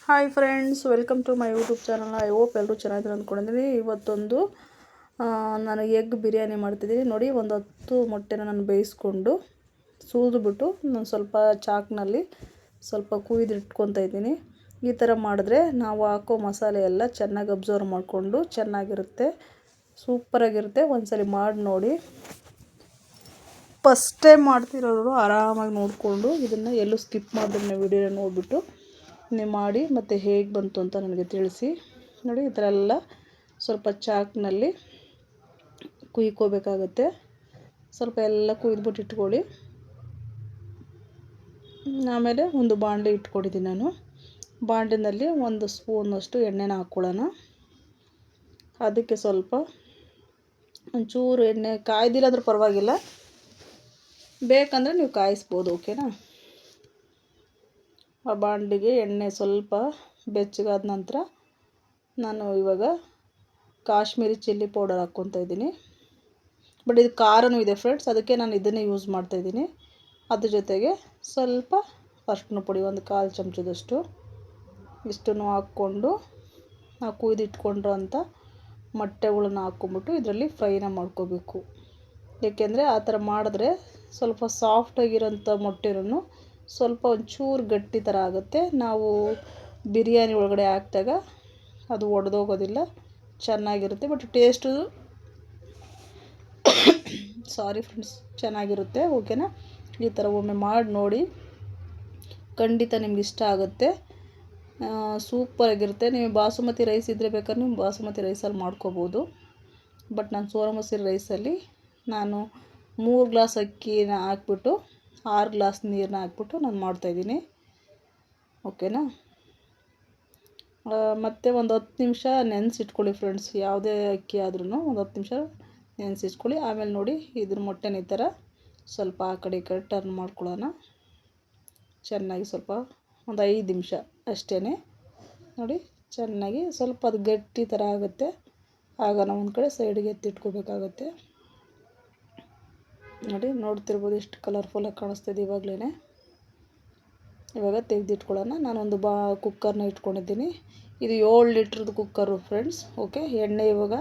Hi friends, welcome to my YouTube channel. I hope ಎಲ್ಲರೂ ಚೆನ್ನಾಗಿದ್ದಾರೆ ಅಂದ್ಕೊಂಡಿದ್ದೀನಿ. ಇವತ್ತೊಂದು ನಾನು ಎಗ್ ಬಿರಿಯಾನಿ ಮಾಡ್ತಿದ್ದೀನಿ. ನೋಡಿ, ಒಂದು 10 ಮೊಟ್ಟೆನ ನಾನು ಬೇಯಿಸ್ಕೊಂಡು ಸುಲಿದ್ಬಿಟ್ಟು ನಾನು ಸ್ವಲ್ಪ ಚಾಕ್ನಲ್ಲಿ ಸ್ವಲ್ಪ ಕುಯ್ದಿಟ್ಕೊತಾ ಇದ್ದೀನಿ. ಈ ಥರ ಮಾಡಿದ್ರೆ ನಾವು ಹಾಕೋ ಮಸಾಲೆ ಎಲ್ಲ ಚೆನ್ನಾಗಿ ಅಬ್ಸರ್ವ್ ಮಾಡಿಕೊಂಡು ಚೆನ್ನಾಗಿರುತ್ತೆ, ಸೂಪರಾಗಿರುತ್ತೆ. ಒಂದ್ಸಲಿ ಮಾಡಿ ನೋಡಿ. ಫಸ್ಟ್ ಟೈಮ್ ಮಾಡ್ತಿರೋರು ಆರಾಮಾಗಿ ನೋಡಿಕೊಂಡು ಇದನ್ನು ಎಲ್ಲೂ ಸ್ಕಿಪ್ ಮಾಡಿದ್ರೆ ವಿಡಿಯೋನ ನೋಡಿಬಿಟ್ಟು ನೀವು ಮಾಡಿ ಮತ್ತು ಹೇಗೆ ಬಂತು ಅಂತ ನನಗೆ ತಿಳಿಸಿ. ನೋಡಿ, ಈ ಥರ ಎಲ್ಲ ಸ್ವಲ್ಪ ಚಾಕ್ನಲ್ಲಿ ಕುಯ್ಕೋಬೇಕಾಗತ್ತೆ. ಸ್ವಲ್ಪ ಎಲ್ಲ ಕುಯ್ದುಬಿಟ್ಟು ಇಟ್ಕೊಳ್ಳಿ. ಆಮೇಲೆ ಒಂದು ಬಾಣಲೆ ಇಟ್ಕೊಂಡಿದ್ದೀನಿ ನಾನು. ಬಾಣಲೆಯಲ್ಲಿ 1 ಸ್ಪೂನಷ್ಟು ಎಣ್ಣೆನ ಹಾಕ್ಕೊಳ್ಳೋಣ. ಅದಕ್ಕೆ ಸ್ವಲ್ಪ ಒಂಚೂರು ಎಣ್ಣೆ ಕಾಯ್ದಿಲ್ಲ ಅಂದರೂ ಪರವಾಗಿಲ್ಲ, ಬೇಕಂದರೆ ನೀವು ಕಾಯಿಸ್ಬೋದು. ಓಕೆನಾ? ಆ ಬಾಣಲಿಗೆ ಎಣ್ಣೆ ಸ್ವಲ್ಪ ಬೆಚ್ಚಗಾದ ನಂತರ ನಾನು ಇವಾಗ ಕಾಶ್ಮೀರಿ ಚಿಲ್ಲಿ ಪೌಡರ್ ಹಾಕ್ಕೊತಾ ಇದ್ದೀನಿ. ಬಟ್ ಇದು ಖಾರನೂ ಇದೆ ಫ್ರೆಂಡ್ಸ್, ಅದಕ್ಕೆ ನಾನು ಇದನ್ನೇ ಯೂಸ್ ಮಾಡ್ತಾಯಿದ್ದೀನಿ. ಅದ್ರ ಜೊತೆಗೆ ಸ್ವಲ್ಪ ಅರಿಶಿನ ಪುಡಿ, ಒಂದು 1/4 ಚಮಚದಷ್ಟು ಇಷ್ಟನ್ನು ಹಾಕ್ಕೊಂಡು ನಾವು ಕುಯ್ದಿಟ್ಕೊಂಡ್ರು ಅಂತ ಮೊಟ್ಟೆಗಳನ್ನ ಹಾಕ್ಕೊಂಬಿಟ್ಟು ಇದರಲ್ಲಿ ಫ್ರೈನ ಮಾಡ್ಕೋಬೇಕು. ಏಕೆಂದರೆ ಆ ಥರ ಮಾಡಿದ್ರೆ ಸ್ವಲ್ಪ ಸಾಫ್ಟಾಗಿರೋಂಥ ಮೊಟ್ಟೆನೂ ಸ್ವಲ್ಪ ಒಂಚೂರು ಗಟ್ಟಿ ಥರ ಆಗುತ್ತೆ. ನಾವು ಬಿರಿಯಾನಿ ಒಳಗಡೆ ಹಾಕಿದಾಗ ಅದು ಒಡೆದೋಗೋದಿಲ್ಲ, ಚೆನ್ನಾಗಿರುತ್ತೆ. ಬಟ್ ಟೇಸ್ಟು ಸಾರಿ ಫ್ರೆಂಡ್ಸ್, ಚೆನ್ನಾಗಿರುತ್ತೆ. ಓಕೆನಾ? ಈ ಥರ ಒಮ್ಮೆ ಮಾಡಿ ನೋಡಿ, ಖಂಡಿತ ನಿಮ್ಗೆ ಇಷ್ಟ ಆಗುತ್ತೆ. ಸೂಪರಾಗಿರುತ್ತೆ. ನೀವು ಬಾಸುಮತಿ ರೈಸ್ ಇದ್ದರೆ ಬೇಕಾದ್ರೆ ನೀವು ಬಾಸುಮತಿ ರೈಸಲ್ಲಿ ಮಾಡ್ಕೋಬೋದು. ಬಟ್ ನಾನು ಸೋನಾ ಮಸೂರಿ ರೈಸಲ್ಲಿ ನಾನು 3 ಗ್ಲಾಸ್ ಅಕ್ಕಿನ ಹಾಕ್ಬಿಟ್ಟು 6 ಗ್ಲಾಸ್ ನೀರನ್ನ ಹಾಕ್ಬಿಟ್ಟು ನಾನು ಮಾಡ್ತಾಯಿದ್ದೀನಿ. ಓಕೆನಾ? ಮತ್ತು ಒಂದು 10 ನಿಮಿಷ ನೆನೆಸಿಟ್ಕೊಳ್ಳಿ ಫ್ರೆಂಡ್ಸ್. ಯಾವುದೇ ಅಕ್ಕಿ ಆದ್ರೂ ಒಂದು 10 ನಿಮಿಷ ನೆನೆಸಿಟ್ಕೊಳ್ಳಿ. ಆಮೇಲೆ ನೋಡಿ, ಇದ್ರ ಮೊಟ್ಟೆನ ಈ ಥರ ಸ್ವಲ್ಪ ಆ ಕಡೆ ಈ ಕಡೆ ಟರ್ನ್ ಮಾಡ್ಕೊಳ್ಳೋಣ. ಚೆನ್ನಾಗಿ ಸ್ವಲ್ಪ ಒಂದು 5 ನಿಮಿಷ ಅಷ್ಟೇ. ನೋಡಿ, ಚೆನ್ನಾಗಿ ಸ್ವಲ್ಪ ಅದು ಗಟ್ಟಿ ಥರ ಆಗುತ್ತೆ. ಆಗ ನಾವು ಒಂದು ಕಡೆ ಸೈಡಿಗೆ ಎತ್ತಿಟ್ಕೋಬೇಕಾಗತ್ತೆ. ನೋಡಿ, ನೋಡ್ತಿರ್ಬೋದು ಎಷ್ಟು ಕಲರ್ಫುಲ್ಲಾಗಿ ಕಾಣಿಸ್ತಿದೆ ಇವಾಗಲೇ. ಇವಾಗ ತೆಗೆದಿಟ್ಕೊಳ್ಳೋಣ. ನಾನೊಂದು ಕುಕ್ಕರ್ನ ಇಟ್ಕೊಂಡಿದ್ದೀನಿ. ಇದು 7 ಲೀಟ್ರದ್ದು ಕುಕ್ಕರು ಫ್ರೆಂಡ್ಸ್. ಓಕೆ, ಎಣ್ಣೆ ಇವಾಗ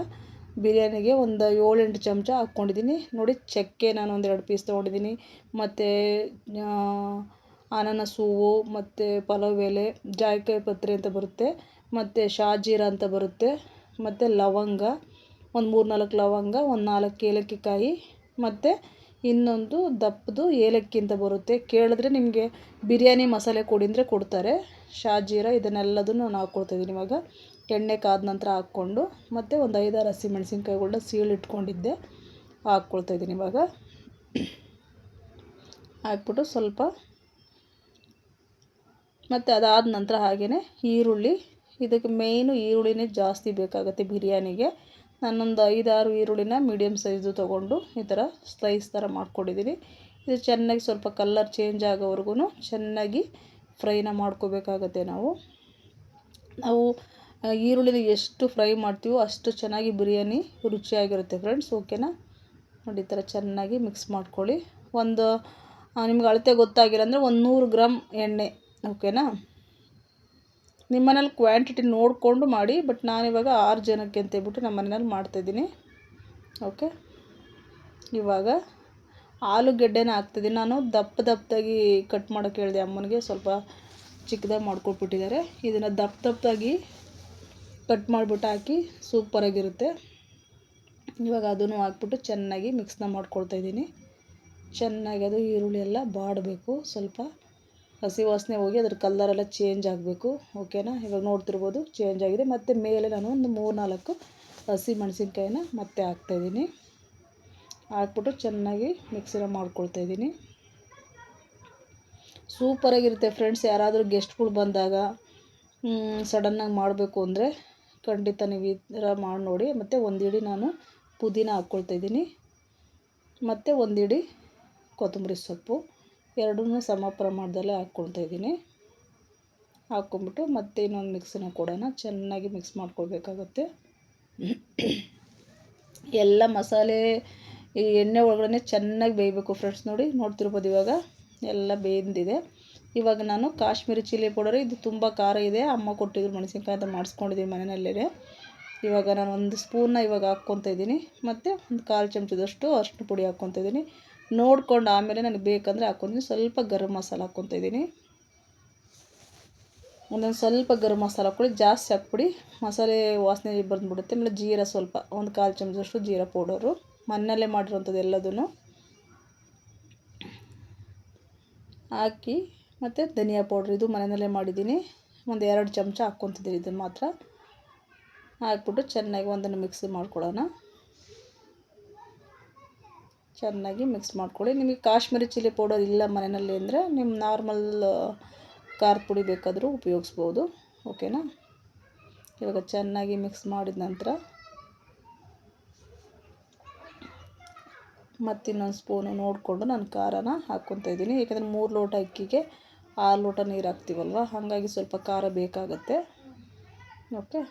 ಬಿರಿಯಾನಿಗೆ ಒಂದು 7-8 ಚಮಚ ಹಾಕ್ಕೊಂಡಿದ್ದೀನಿ. ನೋಡಿ, ಚಕ್ಕೆ ನಾನು ಒಂದು 2 ಪೀಸ್ ತೊಗೊಂಡಿದ್ದೀನಿ. ಮತ್ತು ಅನಾನಸ್ ಹೂವು, ಮತ್ತು ಪಲಾವ್ ಎಲೆ, ಜಾಯಿಕಾಯಿ ಪತ್ರೆ ಅಂತ ಬರುತ್ತೆ, ಮತ್ತು ಶಾಜೀರ ಅಂತ ಬರುತ್ತೆ, ಮತ್ತು ಲವಂಗ, ಒಂದು 3-4 ಲವಂಗ, ಒಂದು 4 ಏಲಕ್ಕಿ ಕಾಯಿ, ಮತ್ತು ಇನ್ನೊಂದು ದಪ್ಪದು ಏಲಕ್ಕಿ ಅಂತ ಬರುತ್ತೆ. ಕೇಳಿದ್ರೆ ನಿಮಗೆ ಬಿರಿಯಾನಿ ಮಸಾಲೆ ಕೊಡಿ ಅಂದರೆ ಕೊಡ್ತಾರೆ. ಶಾಜೀರ, ಇದನ್ನೆಲ್ಲದನ್ನು ನಾನು ಹಾಕ್ಕೊಳ್ತಾಯಿದ್ದೀನಿ. ಇವಾಗ ಎಣ್ಣೆ ಕಾದ ನಂತರ ಹಾಕ್ಕೊಂಡು ಮತ್ತು ಒಂದು 5-6 ಹಸಿಮೆಣ್ಸಿನ್ಕಾಯಿಗಳನ್ನ ಸೀಳಿಟ್ಕೊಂಡಿದ್ದೆ ಹಾಕ್ಕೊಳ್ತಾಯಿದ್ದೀನಿ. ಇವಾಗ ಹಾಕ್ಬಿಟ್ಟು ಸ್ವಲ್ಪ, ಮತ್ತು ಅದಾದ ನಂತರ ಹಾಗೆಯೇ ಈರುಳ್ಳಿ, ಇದಕ್ಕೆ ಮೇಯ್ನು ಈರುಳ್ಳಿನೇ ಜಾಸ್ತಿ ಬೇಕಾಗುತ್ತೆ ಬಿರಿಯಾನಿಗೆ. ನಾನೊಂದು 5-6 ಈರುಳ್ಳಿನ ಮೀಡಿಯಮ್ ಸೈಜು ತೊಗೊಂಡು ಈ ಥರ ಸ್ಲೈಸ್ ಥರ ಮಾಡ್ಕೊಂಡಿದ್ದೀನಿ. ಇದು ಚೆನ್ನಾಗಿ ಸ್ವಲ್ಪ ಕಲ್ಲರ್ ಚೇಂಜ್ ಆಗೋವರೆಗೂ ಚೆನ್ನಾಗಿ ಫ್ರೈನ ಮಾಡ್ಕೋಬೇಕಾಗತ್ತೆ. ನಾವು ಈರುಳ್ಳಿನ ಎಷ್ಟು ಫ್ರೈ ಮಾಡ್ತೀವೋ ಅಷ್ಟು ಚೆನ್ನಾಗಿ ಬಿರಿಯಾನಿ ರುಚಿಯಾಗಿರುತ್ತೆ ಫ್ರೆಂಡ್ಸ್. ಓಕೆನಾ? ನೋಡಿ, ಈ ಥರ ಚೆನ್ನಾಗಿ ಮಿಕ್ಸ್ ಮಾಡ್ಕೊಳ್ಳಿ. ಒಂದು ನಿಮ್ಗೆ ಅಳತೆ ಗೊತ್ತಾಗಿಲ್ಲ ಅಂದರೆ ಒಂದು 100 ಗ್ರಾಮ್ ಎಣ್ಣೆ. ಓಕೆನಾ? ನಿಮ್ಮ ಮನೇಲಿ ಕ್ವಾಂಟಿಟಿ ನೋಡಿಕೊಂಡು ಮಾಡಿ. ಬಟ್ ನಾನಿವಾಗ 6 ಜನಕ್ಕೆ ಅಂತೇಳ್ಬಿಟ್ಟು ನಮ್ಮ ಮನೇಲಿ ಮಾಡ್ತಾಯಿದ್ದೀನಿ. ಓಕೆ, ಇವಾಗ ಆಲೂಗೆಡ್ಡೆನ ಹಾಕ್ತಿದ್ದೀನಿ. ನಾನು ದಪ್ಪದಾಗಿ ಕಟ್ ಮಾಡೋಕ್ಕೆ ಹೇಳಿದೆ ಅಮ್ಮನಿಗೆ, ಸ್ವಲ್ಪ ಚಿಕ್ಕದಾಗಿ ಮಾಡ್ಕೊಟ್ಬಿಟ್ಟಿದ್ದಾರೆ. ಇದನ್ನು ದಪ್ಪದಾಗಿ ಕಟ್ ಮಾಡಿಬಿಟ್ಟು ಹಾಕಿ ಸೂಪರಾಗಿರುತ್ತೆ. ಇವಾಗ ಅದನ್ನು ಹಾಕ್ಬಿಟ್ಟು ಚೆನ್ನಾಗಿ ಮಿಕ್ಸ್ನ ಮಾಡ್ಕೊಳ್ತಾಯಿದ್ದೀನಿ. ಚೆನ್ನಾಗಿ ಅದು ಈರುಳ್ಳಿ ಎಲ್ಲ ಬಾಡಬೇಕು, ಸ್ವಲ್ಪ ಹಸಿ ವಾಸನೆ ಹೋಗಿ ಅದ್ರ ಕಲ್ಲರೆಲ್ಲ ಚೇಂಜ್ ಆಗಬೇಕು. ಓಕೆನಾ? ಇವಾಗ ನೋಡ್ತಿರ್ಬೋದು ಚೇಂಜ್ ಆಗಿದೆ. ಮತ್ತು ಮೇಲೆ ನಾನು ಒಂದು 3-4 ಹಸಿ ಮೆಣಸಿನ್ಕಾಯಿನ ಮತ್ತೆ ಹಾಕ್ತಾಯಿದ್ದೀನಿ. ಹಾಕ್ಬಿಟ್ಟು ಚೆನ್ನಾಗಿ ಮಿಕ್ಸಿನ ಮಾಡ್ಕೊಳ್ತಾಯಿದ್ದೀನಿ. ಸೂಪರಾಗಿರುತ್ತೆ ಫ್ರೆಂಡ್ಸ್. ಯಾರಾದರೂ ಗೆಸ್ಟ್ಗಳು ಬಂದಾಗ ಸಡನ್ನಾಗಿ ಮಾಡಬೇಕು ಅಂದರೆ ಖಂಡಿತ ನೀವು ಈ ಥರ ಮಾಡಿ ನೋಡಿ. ಮತ್ತು ಒಂದು ಹಿಡಿ ನಾನು ಪುದೀನ ಹಾಕ್ಕೊಳ್ತಾಯಿದ್ದೀನಿ, ಮತ್ತು ಒಂದು ಹಿಡಿ ಕೊತ್ತಂಬರಿ ಸೊಪ್ಪು, ಎರಡನ್ನೂ ಸಮ ಪ್ರಮಾಣದಲ್ಲೇ ಹಾಕ್ಕೊಳ್ತಾಯಿದ್ದೀನಿ. ಹಾಕ್ಕೊಂಬಿಟ್ಟು ಮತ್ತೆ ಇನ್ನೊಂದು ಮಿಕ್ಸಿನ ಕೊಡೋಣ. ಚೆನ್ನಾಗಿ ಮಿಕ್ಸ್ ಮಾಡ್ಕೊಳ್ಬೇಕಾಗತ್ತೆ. ಎಲ್ಲ ಮಸಾಲೆ ಈ ಎಣ್ಣೆ ಒಳಗಡೆ ಚೆನ್ನಾಗಿ ಬೇಯಬೇಕು ಫ್ರೆಂಡ್ಸ್. ನೋಡಿ, ನೋಡ್ತಿರ್ಬೋದು ಇವಾಗ ಎಲ್ಲ ಬೇಯ್ದಿದೆ. ಇವಾಗ ನಾನು ಕಾಶ್ಮೀರಿ ಚಿಲ್ಲಿ ಪೌಡರ್, ಇದು ತುಂಬ ಖಾರ ಇದೆ, ಅಮ್ಮ ಕೊಟ್ಟಿದ್ರು ಮೆಣಸಿನ್ಕಾಯಿ ಅಂತ ಮಾಡಿಸ್ಕೊಂಡಿದ್ದೀನಿ ಮನೆಯಲ್ಲೇ. ಇವಾಗ ನಾನು ಒಂದು ಸ್ಪೂನ್ನ ಇವಾಗ ಹಾಕ್ಕೊತಾ ಇದ್ದೀನಿ, ಮತ್ತು ಒಂದು 1/4 ಚಮಚದಷ್ಟು ಅರಿಶಿನ ಪುಡಿ ಹಾಕ್ಕೊತಾ ಇದ್ದೀನಿ. ನೋಡ್ಕೊಂಡು ಆಮೇಲೆ ನನಗೆ ಬೇಕಂದರೆ ಹಾಕ್ಕೊತೀನಿ. ಸ್ವಲ್ಪ ಗರಂ ಮಸಾಲ ಹಾಕ್ಕೊತಾ ಇದ್ದೀನಿ. ಒಂದೊಂದು ಸ್ವಲ್ಪ ಗರಂ ಮಸಾಲ ಹಾಕ್ಕೊಳ್ಳಿ, ಜಾಸ್ತಿ ಹಾಕ್ಬಿಡಿ, ಮಸಾಲೆ ವಾಸನೆ ಬಂದುಬಿಡುತ್ತೆ. ಆಮೇಲೆ ಜೀರಾ ಸ್ವಲ್ಪ ಒಂದು 1/4 ಚಮಚದಷ್ಟು ಜೀರಾ ಪೌಡರು, ಮನೆಯಲ್ಲೇ ಮಾಡಿರೋಂಥದ್ದು ಎಲ್ಲದೂ ಹಾಕಿ, ಮತ್ತು ಧನಿಯಾ ಪೌಡ್ರ್ ಇದು ಮನೆಯಲ್ಲೇ ಮಾಡಿದ್ದೀನಿ, ಒಂದು 2 ಚಮಚ ಹಾಕ್ಕೊತಿದ್ದೀನಿ. ಇದನ್ನು ಮಾತ್ರ ಹಾಕ್ಬಿಟ್ಟು ಚೆನ್ನಾಗಿ ಒಂದನ್ನು ಮಿಕ್ಸ್ ಮಾಡ್ಕೊಳ್ಳೋಣ. ಚೆನ್ನಾಗಿ ಮಿಕ್ಸ್ ಮಾಡ್ಕೊಳ್ಳಿ. ನಿಮಗೆ ಕಾಶ್ಮೀರಿ ಚಿಲ್ಲಿ ಪೌಡರ್ ಇಲ್ಲ ಮನೆಯಲ್ಲಿ ಅಂದರೆ ನಿಮ್ಮ ನಾರ್ಮಲ್ ಖಾರದ ಪುಡಿ ಬೇಕಾದರೂ ಉಪಯೋಗಿಸ್ಬೋದು. ಓಕೆನಾ. ಇವಾಗ ಚೆನ್ನಾಗಿ ಮಿಕ್ಸ್ ಮಾಡಿದ ನಂತರ ಮತ್ತಿನ್ನೊಂದು ಸ್ಪೂನು ನೋಡಿಕೊಂಡು ನಾನು ಖಾರನ ಹಾಕ್ಕೊತಾ ಇದ್ದೀನಿ. ಏಕೆಂದರೆ 3 ಲೋಟ ಅಕ್ಕಿಗೆ 6 ಲೋಟ ನೀರು ಹಾಕ್ತೀವಲ್ವ, ಹಾಗಾಗಿ ಸ್ವಲ್ಪ ಖಾರ ಬೇಕಾಗುತ್ತೆ. ಓಕೆ,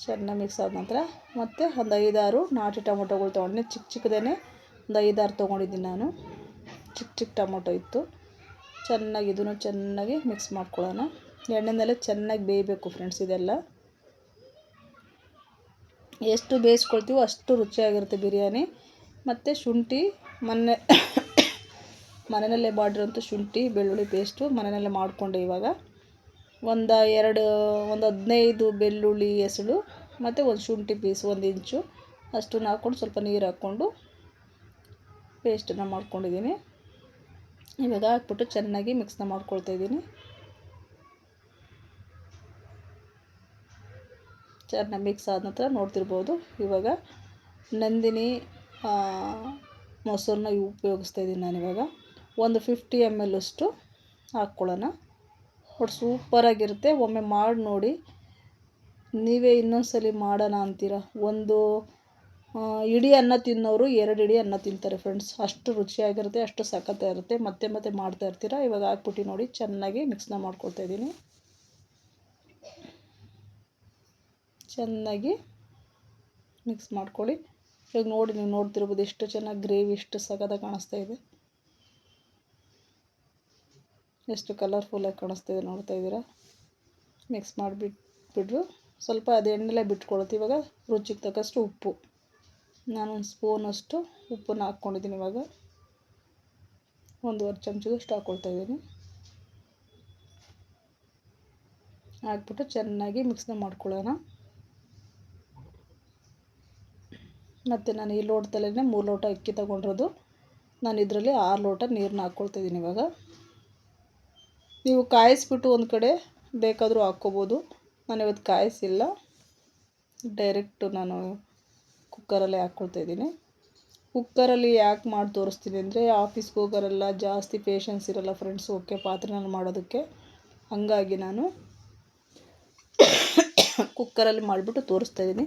ಚೆನ್ನಾಗಿ ಮಿಕ್ಸ್ ಆದ ನಂತರ ಮತ್ತು ಒಂದು 5-6 ನಾಟಿ ಟೊಮೊಟೊಗಳು ತೊಗೊಂಡಿನಿ. ಚಿಕ್ಕದೇ ಒಂದು 5-6 ತೊಗೊಂಡಿದ್ದೀನಿ ನಾನು. ಚಿಕ್ಕ ಟೊಮೊಟೊ ಇತ್ತು. ಚೆನ್ನಾಗಿ ಇದನ್ನು ಚೆನ್ನಾಗಿ ಮಿಕ್ಸ್ ಮಾಡ್ಕೊಳ್ಳೋಣ. ಎಣ್ಣೆನಲ್ಲೇ ಚೆನ್ನಾಗಿ ಬೇಯಬೇಕು ಫ್ರೆಂಡ್ಸ್. ಇದೆಲ್ಲ ಎಷ್ಟು ಬೇಯಿಸ್ಕೊಳ್ತೀವೋ ಅಷ್ಟು ರುಚಿಯಾಗಿರುತ್ತೆ ಬಿರಿಯಾನಿ. ಮತ್ತು ಶುಂಠಿ ಮನೆಯಲ್ಲೇ ಮಾಡಿರೋಂಥ ಶುಂಠಿ ಬೆಳ್ಳುಳ್ಳಿ ಪೇಸ್ಟು ಮನೆಯಲ್ಲೇ ಮಾಡಿಕೊಂಡೆ. ಇವಾಗ ಒಂದು 15 ಬೆಳ್ಳುಳ್ಳಿ ಎಸಳು ಮತ್ತು ಒಂದು ಶುಂಠಿ ಪೀಸ್ 1 ಇಂಚು ಅಷ್ಟನ್ನು ಹಾಕ್ಕೊಂಡು ಸ್ವಲ್ಪ ನೀರು ಹಾಕ್ಕೊಂಡು ಪೇಸ್ಟನ್ನು ಮಾಡ್ಕೊಂಡಿದ್ದೀನಿ. ಇವಾಗ ಹಾಕ್ಬಿಟ್ಟು ಚೆನ್ನಾಗಿ ಮಿಕ್ಸ್ನ ಮಾಡ್ಕೊಳ್ತಾ ಇದ್ದೀನಿ. ಚೆನ್ನಾಗಿ ಮಿಕ್ಸ್ ಆದ ನಂತರ ನೋಡ್ತಿರ್ಬೋದು, ಇವಾಗ ನಂದಿನಿ ಮೊಸರನ್ನ ಉಪಯೋಗಿಸ್ತಾ ಇದ್ದೀನಿ ನಾನಿವಾಗ. ಒಂದು 50 ml ಅಷ್ಟು ಹಾಕ್ಕೊಳ್ಳೋಣ. ಬಟ್ ಸೂಪರಾಗಿರುತ್ತೆ. ಒಮ್ಮೆ ಮಾಡಿ ನೋಡಿ, ನೀವೇ ಇನ್ನೊಂದ್ಸಲಿ ಮಾಡೋಣ ಅಂತೀರ. ಒಂದು ಇಡೀ ಅನ್ನ ತಿನ್ನೋರು 2 ಇಡೀ ಅನ್ನ ತಿಂತಾರೆ ಫ್ರೆಂಡ್ಸ್. ಅಷ್ಟು ರುಚಿಯಾಗಿರುತ್ತೆ, ಅಷ್ಟು ಸಖತ್ತಾಗಿರುತ್ತೆ. ಮತ್ತೆ ಮಾಡ್ತಾ ಇರ್ತೀರ. ಇವಾಗ ಹಾಕ್ಬಿಟ್ಟು ನೋಡಿ ಚೆನ್ನಾಗಿ ಮಿಕ್ಸ್ನ ಮಾಡ್ಕೊಳ್ತಾ ಇದ್ದೀನಿ. ಚೆನ್ನಾಗಿ ಮಿಕ್ಸ್ ಮಾಡ್ಕೊಳ್ಳಿ. ಇವಾಗ ನೋಡಿ, ನೀವು ನೋಡ್ತಿರ್ಬೋದು ಎಷ್ಟು ಚೆನ್ನಾಗಿ ಗ್ರೇವಿ ಎಷ್ಟು ಸಖತ್ತಾಗಿ ಕಾಣಿಸ್ತಾ ಇದೆ, ಎಷ್ಟು ಕಲರ್ಫುಲ್ಲಾಗಿ ಕಾಣಿಸ್ತಾ ಇದೆ ನೋಡ್ತಾ ಇದ್ದೀರಾ. ಮಿಕ್ಸ್ ಮಾಡಿಬಿಟ್ಬಿಟ್ರು ಸ್ವಲ್ಪ ಅದು ಎಣ್ಣೆಲೆ ಬಿಟ್ಕೊಳುತ್ತೆ. ಇವಾಗ ರುಚಿಗೆ ತಕ್ಕಷ್ಟು ಉಪ್ಪು, ನಾನೊಂದು ಸ್ಪೂನಷ್ಟು ಉಪ್ಪನ್ನು ಹಾಕ್ಕೊಂಡಿದ್ದೀನಿ. ಇವಾಗ 1.5 ಚಮಚದಷ್ಟು ಹಾಕ್ಕೊಳ್ತಾ ಇದ್ದೀನಿ. ಹಾಕ್ಬಿಟ್ಟು ಚೆನ್ನಾಗಿ ಮಿಕ್ಸ್ನ ಮಾಡ್ಕೊಳ್ಳೋಣ. ಮತ್ತು ನಾನು ಈ ಲೋಟದಲ್ಲೇ 3 ಲೋಟ ಅಕ್ಕಿ ತೊಗೊಂಡಿರೋದು. ನಾನು ಇದರಲ್ಲಿ 6 ಲೋಟ ನೀರನ್ನ ಹಾಕ್ಕೊಳ್ತಾಯಿದ್ದೀನಿ. ಇವಾಗ ನೀವು ಕಾಯಿಸ್ಬಿಟ್ಟು ಒಂದು ಕಡೆ ಬೇಕಾದರೂ ಹಾಕ್ಕೋಬೋದು. ನಾನು ಇವತ್ತು ಕಾಯಿಸಿಲ್ಲ, ಡೈರೆಕ್ಟು ನಾನು ಕುಕ್ಕರಲ್ಲೇ ಹಾಕ್ಕೊಳ್ತಾಯಿದ್ದೀನಿ. ಕುಕ್ಕರಲ್ಲಿ ಯಾಕೆ ಮಾಡಿ ತೋರಿಸ್ತೀನಿ ಅಂದರೆ, ಆಫೀಸ್ಗೆ ಹೋಗೋರೆಲ್ಲ ಜಾಸ್ತಿ ಪೇಷನ್ಸ್ ಇರೋಲ್ಲ ಫ್ರೆಂಡ್ಸ್, ಓಕೆ, ಪಾತ್ರೆನಲ್ಲಿ ಮಾಡೋದಕ್ಕೆ. ಹಾಗಾಗಿ ನಾನು ಕುಕ್ಕರಲ್ಲಿ ಮಾಡಿಬಿಟ್ಟು ತೋರಿಸ್ತಾಯಿದ್ದೀನಿ.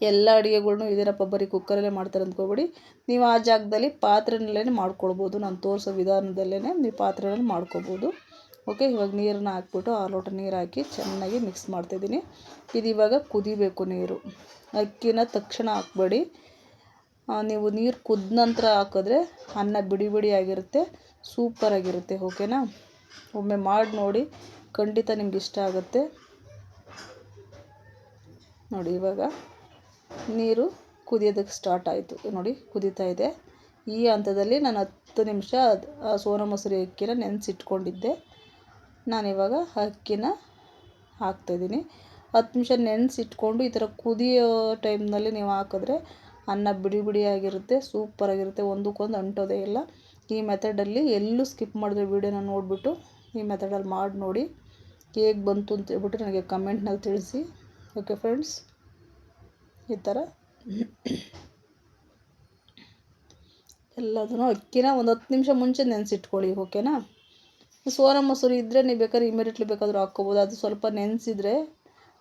ಎಲ್ಲ ಅಡುಗೆಗಳ್ನೂ ಇದೇನಪ್ಪ ಬರೀ ಕುಕ್ಕರಲ್ಲೇ ಮಾಡ್ತಾರೆ ಅಂದ್ಕೋಬೇಡಿ. ನೀವು ಆ ಜಾಗದಲ್ಲಿ ಪಾತ್ರೆಯಲ್ಲೇ ಮಾಡ್ಕೊಳ್ಬೋದು. ನಾನು ತೋರಿಸೋ ವಿಧಾನದಲ್ಲೇ ನೀವು ಪಾತ್ರೆಯಲ್ಲಿ ಮಾಡ್ಕೊಬೋದು. ಓಕೆ, ಇವಾಗ ನೀರನ್ನ ಹಾಕ್ಬಿಟ್ಟು 6 ಲೋಟ ನೀರು ಹಾಕಿ ಚೆನ್ನಾಗಿ ಮಿಕ್ಸ್ ಮಾಡ್ತಾಯಿದ್ದೀನಿ. ಇದು ಇವಾಗ ಕುದಿಬೇಕು ನೀರು. ಅಕ್ಕಿನ ತಕ್ಷಣ ಹಾಕಬೇಡಿ. ನೀವು ನೀರು ಕುದ್ದ ನಂತರ ಹಾಕಿದ್ರೆ ಅನ್ನ ಬಿಡಿ ಬಿಡಿಯಾಗಿರುತ್ತೆ, ಸೂಪರಾಗಿರುತ್ತೆ. ಓಕೆನಾ. ಒಮ್ಮೆ ಮಾಡಿ ನೋಡಿ, ಖಂಡಿತ ನಿಮ್ಗೆ ಇಷ್ಟ ಆಗುತ್ತೆ. ನೋಡಿ, ಇವಾಗ ನೀರು ಕುದಿಯೋದಕ್ಕೆ ಸ್ಟಾರ್ಟ್ ಆಯಿತು. ನೋಡಿ, ಕುದೀತಾ ಇದೆ. ಈ ಹಂತದಲ್ಲಿ ನಾನು 10 ನಿಮಿಷ ಸೋನಾ ಮಸೂರಿ ಅಕ್ಕಿನ ನೆನೆಸಿಟ್ಕೊಂಡಿದ್ದೆ. ನಾನಿವಾಗ ಅಕ್ಕಿನ ಹಾಕ್ತಾಯಿದ್ದೀನಿ. 10 ನಿಮಿಷ ನೆನೆಸಿಟ್ಕೊಂಡು ಈ ಥರ ಕುದಿಯೋ ಟೈಮ್ನಲ್ಲಿ ನೀವು ಹಾಕಿದ್ರೆ ಅನ್ನ ಬಿಡಿ ಬಿಡಿಯಾಗಿರುತ್ತೆ, ಸೂಪರಾಗಿರುತ್ತೆ, ಒಂದಕ್ಕೊಂದು ಅಂಟೋದೇ ಇಲ್ಲ. ಈ ಮೆಥಡಲ್ಲಿ ಎಲ್ಲೂ ಸ್ಕಿಪ್ ಮಾಡಿದ್ರೆ ವೀಡಿಯೋನ ನೋಡಿಬಿಟ್ಟು ಈ ಮೆಥಡಲ್ಲಿ ಮಾಡಿ ನೋಡಿ, ಹೇಗೆ ಬಂತು ಅಂತ ಹೇಳ್ಬಿಟ್ಟು ನನಗೆ ಕಮೆಂಟ್ನಲ್ಲಿ ತಿಳಿಸಿ. ಓಕೆ ಫ್ರೆಂಡ್ಸ್, ಈ ಥರ ಎಲ್ಲದೂ ಅಕ್ಕಿನ ಒಂದು 10 ನಿಮಿಷ ಮುಂಚೆ ನೆನೆಸಿಟ್ಕೊಳ್ಳಿ. ಓಕೆನಾ. ಸೋನಾ ಮಸೂರಿ ಇದ್ದರೆ ನೀವು ಬೇಕಾದ್ರೆ ಇಮಿಡಿಯೇಟ್ಲಿ ಬೇಕಾದರೂ ಹಾಕ್ಕೋಬೋದು. ಅದು ಸ್ವಲ್ಪ ನೆನೆಸಿದ್ರೆ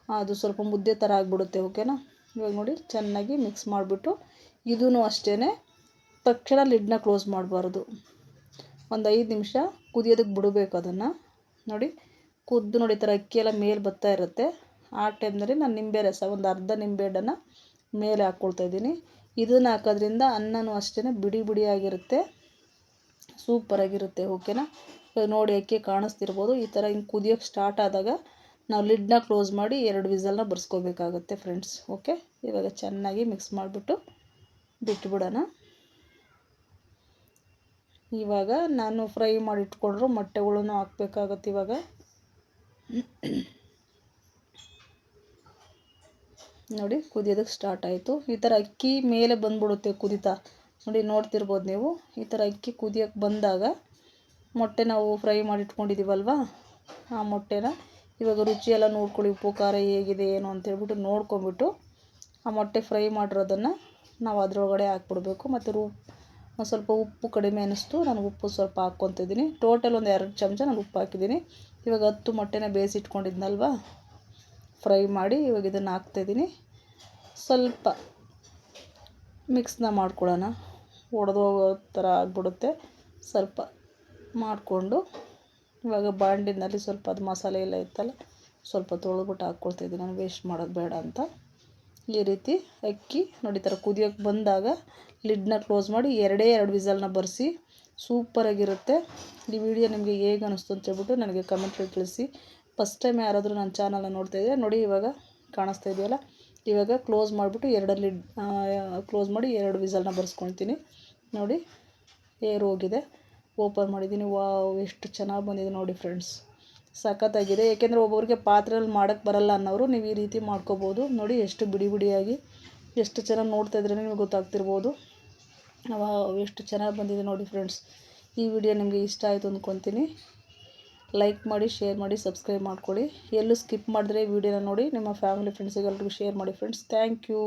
ಅದು ಸ್ವಲ್ಪ ಮುದ್ದೆ ಥರ ಆಗಿಬಿಡುತ್ತೆ. ಓಕೆನಾ. ಇವಾಗ ನೋಡಿ ಚೆನ್ನಾಗಿ ಮಿಕ್ಸ್ ಮಾಡಿಬಿಟ್ಟು ಇದೂ ಅಷ್ಟೇ ತಕ್ಷಣ ಲಿಡ್ನ ಕ್ಲೋಸ್ ಮಾಡಬಾರ್ದು. ಒಂದು 5 ನಿಮಿಷ ಕುದಿಯೋದಕ್ಕೆ ಬಿಡಬೇಕು ಅದನ್ನು. ನೋಡಿ ಕುದ್ದು ನೋಡಿ, ಈ ಥರ ಅಕ್ಕಿ ಎಲ್ಲ ಮೇಲೆ ಬರ್ತಾ ಇರುತ್ತೆ. ಆ ಟೈಮ್ನಲ್ಲಿ ನಾನು ನಿಂಬೆ ರಸ ಒಂದು ಅರ್ಧ ನಿಂಬೆ ಹಣ್ಣನ್ನು ಮೇಲೆ ಹಾಕ್ಕೊಳ್ತಾಯಿದ್ದೀನಿ. ಇದನ್ನು ಹಾಕೋದ್ರಿಂದ ಅನ್ನನೂ ಅಷ್ಟೇ ಬಿಡಿ ಬಿಡಿಯಾಗಿರುತ್ತೆ, ಸೂಪರಾಗಿರುತ್ತೆ. ಓಕೆನಾ. ಇವಾಗ ನೋಡಿ ಅಕ್ಕಿ ಕಾಣಿಸ್ತಿರ್ಬೋದು. ಈ ಥರ ಹಿಂಗೆ ಕುದಿಯೋಕ್ಕೆ ಸ್ಟಾರ್ಟ್ ಆದಾಗ ನಾವು ಲಿಡ್ನ ಕ್ಲೋಸ್ ಮಾಡಿ 2 ವಿಸಲ್ನ ಬರ್ಸ್ಕೋಬೇಕಾಗುತ್ತೆ ಫ್ರೆಂಡ್ಸ್. ಓಕೆ, ಇವಾಗ ಚೆನ್ನಾಗಿ ಮಿಕ್ಸ್ ಮಾಡಿಬಿಟ್ಟು ಬಿಟ್ಬಿಡೋಣ. ಇವಾಗ ನಾನು ಫ್ರೈ ಮಾಡಿ ಇಟ್ಕೊಂಡ್ರು ಮೊಟ್ಟೆಗಳನ್ನು ಹಾಕಬೇಕಾಗತ್ತೆ. ಇವಾಗ ನೋಡಿ ಕುದಿಯೋದಕ್ಕೆ ಸ್ಟಾರ್ಟ್ ಆಯಿತು. ಈ ಥರ ಅಕ್ಕಿ ಮೇಲೆ ಬಂದ್ಬಿಡುತ್ತೆ ಕುದಿತಾ. ನೋಡಿ ನೋಡ್ತಿರ್ಬೋದು ನೀವು. ಈ ಥರ ಅಕ್ಕಿ ಕುದಿಯೋಕ್ಕೆ ಬಂದಾಗ ಮೊಟ್ಟೆ ನಾವು ಫ್ರೈ ಮಾಡಿ ಇಟ್ಕೊಂಡಿದ್ದೀವಲ್ವ, ಆ ಮೊಟ್ಟೆನ ಇವಾಗ ರುಚಿ ಎಲ್ಲ ನೋಡ್ಕೊಳ್ಳಿ, ಉಪ್ಪು ಖಾರ ಹೇಗಿದೆ ಏನು ಅಂತೇಳ್ಬಿಟ್ಟು ನೋಡ್ಕೊಂಬಿಟ್ಟು ಆ ಮೊಟ್ಟೆ ಫ್ರೈ ಮಾಡಿರೋದನ್ನು ನಾವು ಅದರೊಳಗಡೆ ಹಾಕ್ಬಿಡ್ಬೇಕು. ಮತ್ತು ಸ್ವಲ್ಪ ಉಪ್ಪು ಕಡಿಮೆ ಅನ್ನಿಸ್ತು, ನಾನು ಉಪ್ಪು ಸ್ವಲ್ಪ ಹಾಕ್ಕೊತಿದ್ದೀನಿ. ಟೋಟಲ್ ಒಂದು 2 ಚಮಚ ನಾನು ಉಪ್ಪು ಹಾಕಿದ್ದೀನಿ. ಇವಾಗ 10 ಮೊಟ್ಟೆನ ಬೇಯಿಸಿಟ್ಕೊಂಡಿದ್ನಲ್ವ ಫ್ರೈ ಮಾಡಿ, ಇವಾಗ ಇದನ್ನು ಹಾಕ್ತಾಯಿದ್ದೀನಿ. ಸ್ವಲ್ಪ ಮಿಕ್ಸ್ನ ಮಾಡ್ಕೊಳ್ಳೋಣ, ಒಡೆದೋಗೋ ಥರ ಆಗಿಬಿಡುತ್ತೆ. ಸ್ವಲ್ಪ ಮಾಡಿಕೊಂಡು ಇವಾಗ ಬಾಂಡಿನಲ್ಲಿ ಸ್ವಲ್ಪ ಅದು ಮಸಾಲೆ ಎಲ್ಲ ಇತ್ತಲ್ಲ ಸ್ವಲ್ಪ ತೊಳೆದ್ಬಿಟ್ಟು ಹಾಕ್ಕೊಳ್ತಾಯಿದ್ದೀನಿ, ನಾನು ವೇಸ್ಟ್ ಮಾಡೋದು ಬೇಡ ಅಂತ. ಈ ರೀತಿ ಅಕ್ಕಿ ನೋಡಿ ಈ ಥರ ಕುದಿಯೋಕ್ಕೆ ಬಂದಾಗ ಲಿಡ್ನ ಕ್ಲೋಸ್ ಮಾಡಿ 2 ವಿಸಲ್ನ ಬರೆಸಿ. ಸೂಪರಾಗಿರುತ್ತೆ. ಈ ವಿಡಿಯೋ ನಿಮಗೆ ಹೇಗೆ ಅನ್ನಿಸ್ತು ಅಂತ ಹೇಳ್ಬಿಟ್ಟು ನನಗೆ ಕಮೆಂಟಲ್ಲಿ ತಿಳಿಸಿ. ಫಸ್ಟ್ ಟೈಮ್ ಯಾರಾದರೂ ನನ್ನ ಚಾನಲ್ನ ನೋಡ್ತಾಯಿದ್ರೆ ನೋಡಿ, ಇವಾಗ ಕಾಣಿಸ್ತಾ ಇದೆಯಲ್ಲ, ಇವಾಗ ಕ್ಲೋಸ್ ಮಾಡಿಬಿಟ್ಟು 2 ಲಿಡ್ ಕ್ಲೋಸ್ ಮಾಡಿ 2 ವಿಸಲ್ನ ಬರ್ಸ್ಕೊಳ್ತೀನಿ. ನೋಡಿ ಏರ್ ಹೋಗಿದೆ, ಓಪನ್ ಮಾಡಿದ್ದೀನಿ. ವಾವ್, ಎಷ್ಟು ಚೆನ್ನಾಗಿ ಬಂದಿದೆ ನೋಡಿ ಫ್ರೆಂಡ್ಸ್, ಸಖತ್ತಾಗಿದೆ. ಏಕೆಂದರೆ ಒಬ್ಬೊಬ್ಬರಿಗೆ ಪಾತ್ರೆಯಲ್ಲಿ ಮಾಡೋಕ್ಕೆ ಬರಲ್ಲ ಅನ್ನೋರು ನೀವು ಈ ರೀತಿ ಮಾಡ್ಕೋಬೋದು. ನೋಡಿ ಎಷ್ಟು ಬಿಡಿ ಬಿಡಿಯಾಗಿ, ಎಷ್ಟು ಚೆನ್ನಾಗಿ ನೋಡ್ತಾಯಿದ್ರೆ ನಿಮಗೆ ಗೊತ್ತಾಗ್ತಿರ್ಬೋದು. ವಾವ್, ಎಷ್ಟು ಚೆನ್ನಾಗಿ ಬಂದಿದೆ ನೋಡಿ ಫ್ರೆಂಡ್ಸ್. ಈ ವಿಡಿಯೋ ನಿಮಗೆ ಇಷ್ಟ ಆಯಿತು ಅಂದ್ಕೊತೀನಿ. ಲೈಕ್ ಮಾಡಿ, ಶೇರ್ ಮಾಡಿ, ಸಬ್ಸ್ಕ್ರೈಬ್ ಮಾಡ್ಕೊಳ್ಳಿ. ಎಲ್ಲೂ ಸ್ಕಿಪ್ ಮಾಡಿದ್ರೆ ವಿಡಿಯೋನ ನೋಡಿ ನಿಮ್ಮ ಫ್ಯಾಮಿಲಿ ಫ್ರೆಂಡ್ಸಿಗೆಲ್ರಿಗೂ ಶೇರ್ ಮಾಡಿ ಫ್ರೆಂಡ್ಸ್. Thank you.